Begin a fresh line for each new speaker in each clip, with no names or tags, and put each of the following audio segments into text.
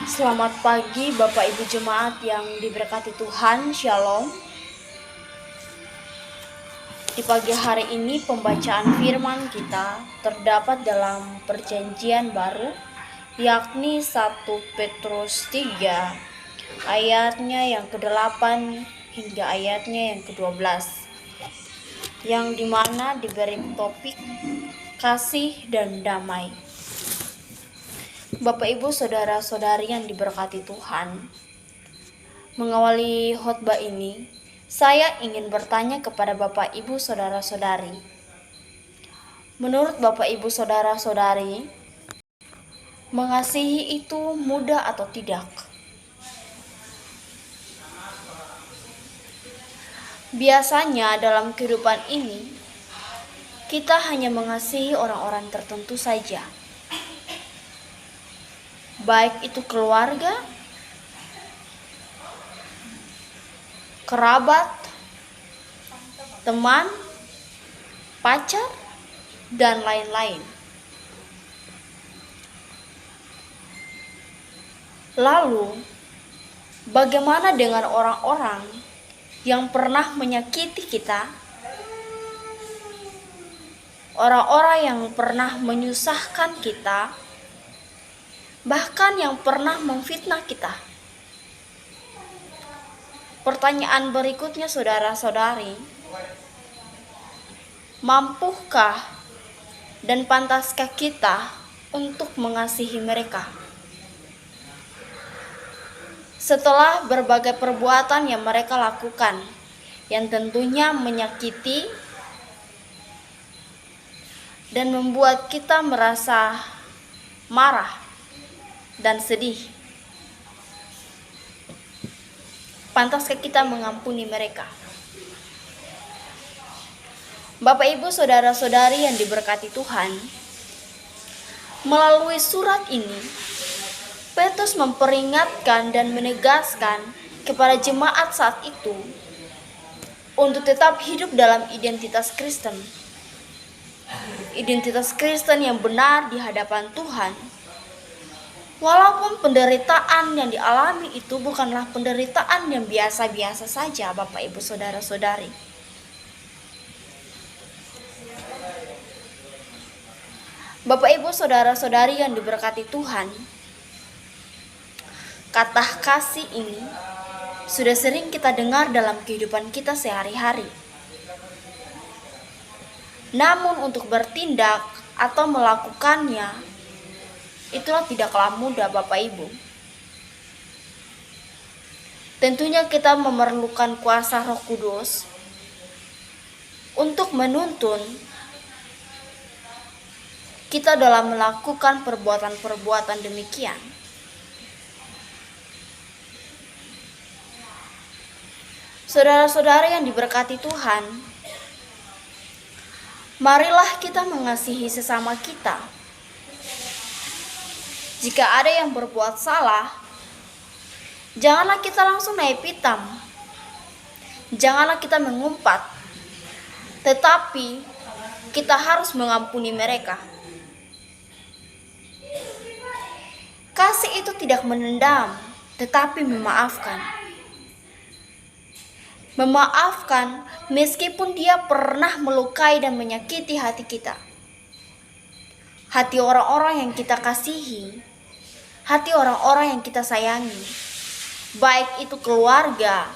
Selamat pagi Bapak Ibu Jemaat yang diberkati Tuhan, Shalom. Di pagi hari ini pembacaan firman kita terdapat dalam perjanjian baru, yakni 1 Petrus 3 ayatnya yang ke-8 hingga ayatnya yang ke-12, yang dimana diberi topik kasih dan damai. Bapak Ibu Saudara-saudari yang diberkati Tuhan, mengawali khotbah ini, saya ingin bertanya kepada Bapak Ibu Saudara-saudari. Menurut Bapak Ibu Saudara-saudari, mengasihi itu mudah atau tidak? Biasanya dalam kehidupan ini, kita hanya mengasihi orang-orang tertentu saja. Baik itu keluarga, kerabat, teman, pacar, dan lain-lain. Lalu, bagaimana dengan orang-orang yang pernah menyakiti kita? Orang-orang yang pernah menyusahkan kita, bahkan yang pernah memfitnah kita. Pertanyaan berikutnya, saudara-saudari, mampukah dan pantaskah kita untuk mengasihi mereka? Setelah berbagai perbuatan yang mereka lakukan, yang tentunya menyakiti dan membuat kita merasa marah dan sedih, pantaskah kita mengampuni mereka? Bapak Ibu Saudara-saudari yang diberkati Tuhan, melalui surat ini Petrus memperingatkan dan menegaskan kepada jemaat saat itu untuk tetap hidup dalam identitas Kristen. Identitas Kristen yang benar di hadapan Tuhan. Walaupun penderitaan yang dialami itu bukanlah penderitaan yang biasa-biasa saja, Bapak Ibu Saudara-saudari. Bapak Ibu Saudara-saudari yang diberkati Tuhan, kata kasih ini sudah sering kita dengar dalam kehidupan kita sehari-hari. Namun untuk bertindak atau melakukannya, itulah tidaklah mudah, Bapak Ibu. Tentunya kita memerlukan kuasa Roh Kudus untuk menuntun kita dalam melakukan perbuatan-perbuatan demikian. Saudara-saudara yang diberkati Tuhan, marilah kita mengasihi sesama kita. Jika ada yang berbuat salah, janganlah kita langsung naik pitam. Janganlah kita mengumpat. Tetapi kita harus mengampuni mereka. Kasih itu tidak menendam, tetapi memaafkan. Memaafkan meskipun dia pernah melukai dan menyakiti hati kita. Hati orang-orang yang kita kasihi, hati orang-orang yang kita sayangi, baik itu keluarga,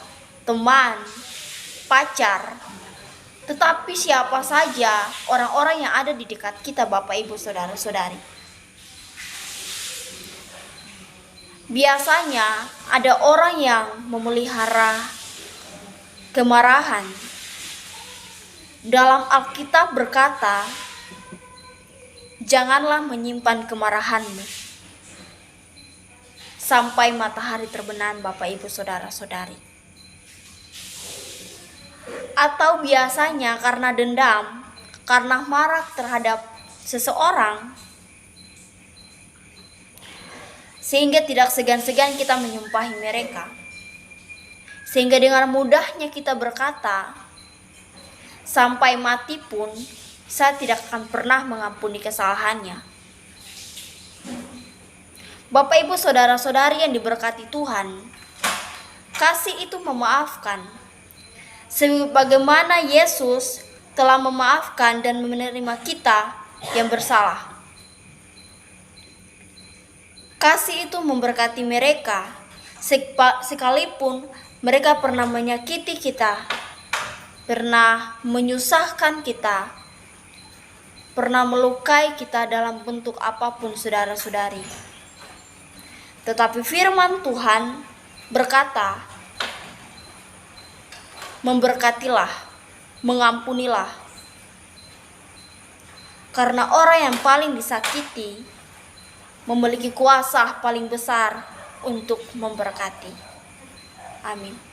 teman, pacar, tetapi siapa saja orang-orang yang ada di dekat kita, Bapak Ibu Saudara-saudari. Biasanya ada orang yang memelihara kemarahan. Dalam Alkitab berkata, janganlah menyimpan kemarahanmu sampai matahari terbenam, Bapak Ibu Saudara-saudari. Atau biasanya karena dendam, karena marah terhadap seseorang, sehingga tidak segan-segan kita menyumpahi mereka. Sehingga dengan mudahnya kita berkata, sampai mati pun saya tidak akan pernah mengampuni kesalahannya. Bapak, Ibu, saudara-saudari yang diberkati Tuhan, kasih itu memaafkan. Sebagaimana Yesus telah memaafkan dan menerima kita yang bersalah. Kasih itu memberkati mereka, sekalipun mereka pernah menyakiti kita, pernah menyusahkan kita, pernah melukai kita dalam bentuk apapun, saudara-saudari. Tetapi firman Tuhan berkata, memberkatilah, mengampunilah. Karena orang yang paling disakiti memiliki kuasa paling besar untuk memberkati. Amin.